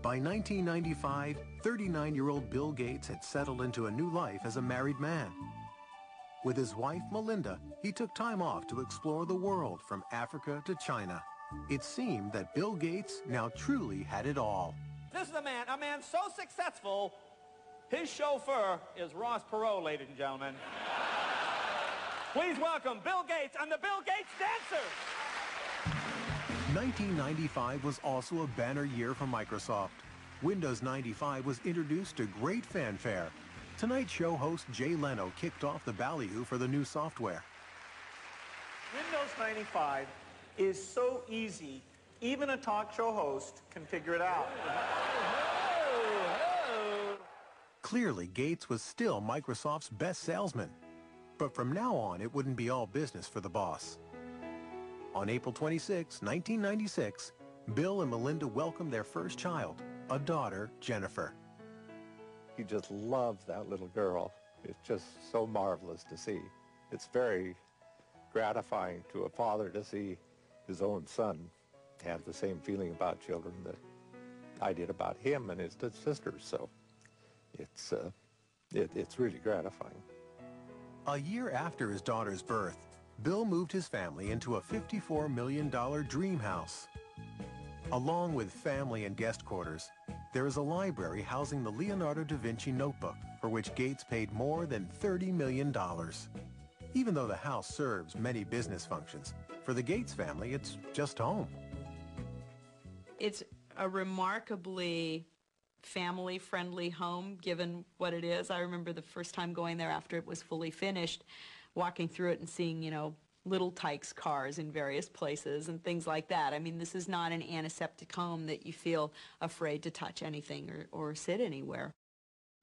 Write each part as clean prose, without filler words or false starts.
By 1995, 39-year-old Bill Gates had settled into a new life as a married man. With his wife, Melinda, he took time off to explore the world from Africa to China. It seemed that Bill Gates now truly had it all. This is a man so successful, his chauffeur is Ross Perot, ladies and gentlemen. Please welcome Bill Gates and the Bill Gates Dancers. 1995 was also a banner year for Microsoft. Windows 95 was introduced to great fanfare. Tonight Show host Jay Leno kicked off the ballyhoo for the new software. Windows 95 is so easy, even a talk show host can figure it out. Clearly, Gates was still Microsoft's best salesman. But from now on, it wouldn't be all business for the boss. On April 26, 1996, Bill and Melinda welcomed their first child, a daughter, Jennifer. He just loves that little girl. It's just so marvelous to see. It's very gratifying to a father to see his own son have the same feeling about children that I did about him and his sisters. So it's really gratifying. A year after his daughter's birth, Bill moved his family into a $54 million dream house. Along with family and guest quarters, there is a library housing the Leonardo da Vinci notebook, for which Gates paid more than $30 million. Even though the house serves many business functions, for the Gates family, it's just home. It's a remarkably family-friendly home, given what it is. I remember the first time going there after it was fully finished, walking through it and seeing, little Tykes cars in various places and things like that. I mean, this is not an antiseptic home that you feel afraid to touch anything or sit anywhere.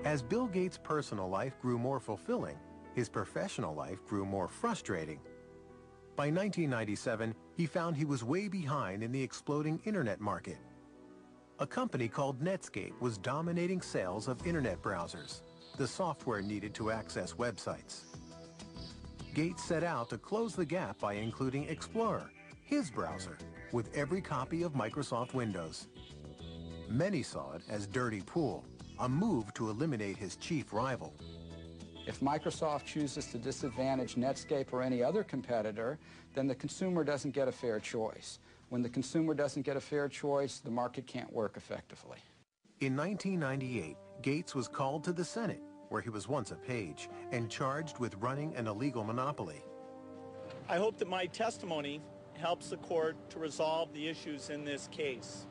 As Bill Gates' personal life grew more fulfilling, his professional life grew more frustrating. By 1997, he found he was way behind in the exploding internet market. A company called Netscape was dominating sales of internet browsers, the software needed to access websites. Gates set out to close the gap by including Explorer, his browser, with every copy of Microsoft Windows. Many saw it as dirty pool, a move to eliminate his chief rival. If Microsoft chooses to disadvantage Netscape or any other competitor, then the consumer doesn't get a fair choice. When the consumer doesn't get a fair choice, the market can't work effectively. In 1998, Gates was called to the Senate, where he was once a page, and charged with running an illegal monopoly. I hope that my testimony helps the court to resolve the issues in this case.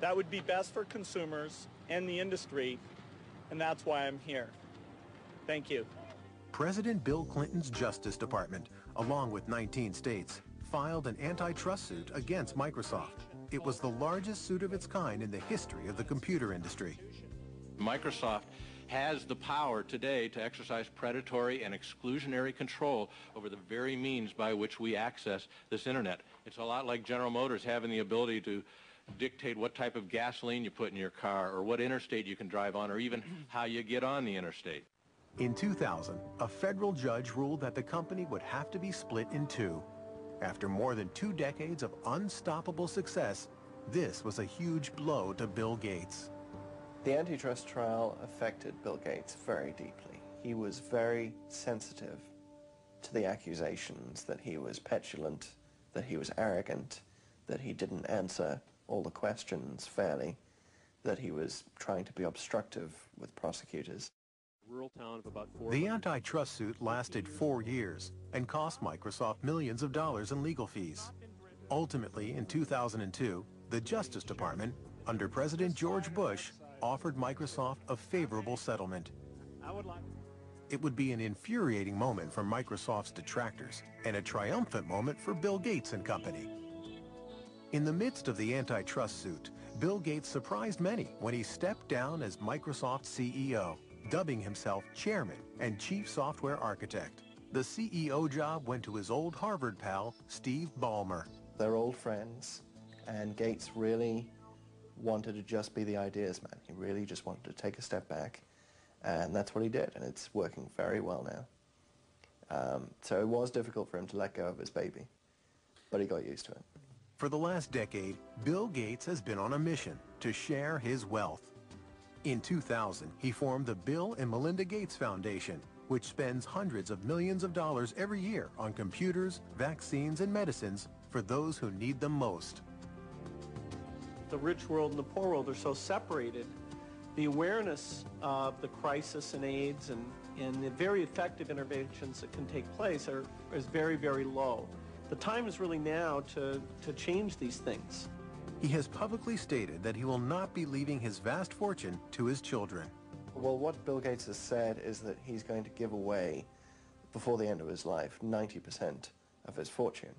That would be best for consumers and the industry, and that's why I'm here. Thank you. President Bill Clinton's Justice Department, along with 19 states, filed an antitrust suit against Microsoft. It was the largest suit of its kind in the history of the computer industry. Microsoft has the power today to exercise predatory and exclusionary control over the very means by which we access this internet. It's a lot like General Motors having the ability to dictate what type of gasoline you put in your car, or what interstate you can drive on, or even how you get on the interstate. In 2000, a federal judge ruled that the company would have to be split in two. After more than 2 decades of unstoppable success, this was a huge blow to Bill Gates. The antitrust trial affected Bill Gates very deeply. He was very sensitive to the accusations that he was petulant, that he was arrogant, that he didn't answer all the questions fairly, that he was trying to be obstructive with prosecutors. The antitrust suit lasted 4 years and cost Microsoft millions of dollars in legal fees. Ultimately, in 2002, the Justice Department, under President George Bush, offered Microsoft a favorable settlement. It would be an infuriating moment for Microsoft's detractors and a triumphant moment for Bill Gates and company. In the midst of the antitrust suit, Bill Gates surprised many when he stepped down as Microsoft's CEO, dubbing himself chairman and chief software architect. The CEO job went to his old Harvard pal, Steve Ballmer. They're old friends, and Gates really wanted to just be the ideas man. He really just wanted to take a step back, and that's what he did, and it's working very well now. So it was difficult for him to let go of his baby, but he got used to it. For the last decade, Bill Gates has been on a mission to share his wealth. In 2000, he formed the Bill and Melinda Gates Foundation, which spends hundreds of millions of dollars every year on computers, vaccines, and medicines for those who need them most. The rich world and the poor world are so separated. The awareness of the crisis in AIDS and the very effective interventions that can take place is very, very low. The time is really now to change these things. He has publicly stated that he will not be leaving his vast fortune to his children. Well, what Bill Gates has said is that he's going to give away, before the end of his life, 90% of his fortune.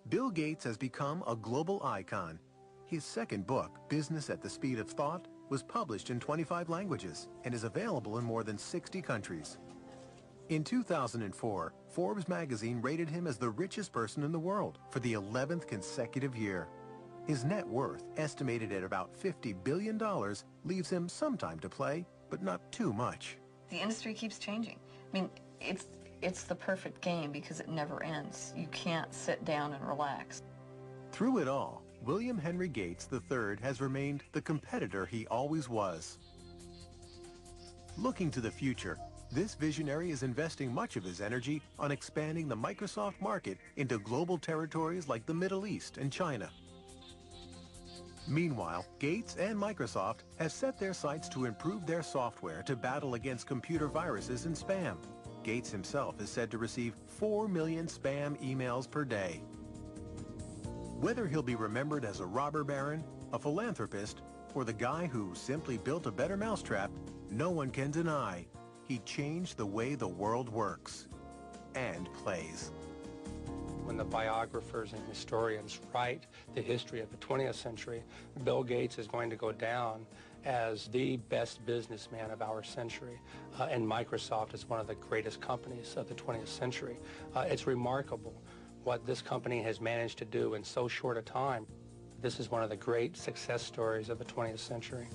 Bill Gates has become a global icon. His second book, Business at the Speed of Thought, was published in 25 languages and is available in more than 60 countries. In 2004, Forbes magazine rated him as the richest person in the world for the 11th consecutive year. His net worth, estimated at about $50 billion, leaves him some time to play, but not too much. The industry keeps changing. I mean, it's the perfect game because it never ends. You can't sit down and relax. Through it all, William Henry Gates III has remained the competitor he always was. Looking to the future, this visionary is investing much of his energy on expanding the Microsoft market into global territories like the Middle East and China. Meanwhile, Gates and Microsoft have set their sights to improve their software to battle against computer viruses and spam. Gates himself is said to receive 4 million spam emails per day. Whether he'll be remembered as a robber baron, a philanthropist, or the guy who simply built a better mousetrap, no one can deny he changed the way the world works and plays. When the biographers and historians write the history of the 20th century, Bill Gates is going to go down as the best businessman of our century, and Microsoft is one of the greatest companies of the 20th century. It's remarkable what this company has managed to do in so short a time. This is one of the great success stories of the 20th century.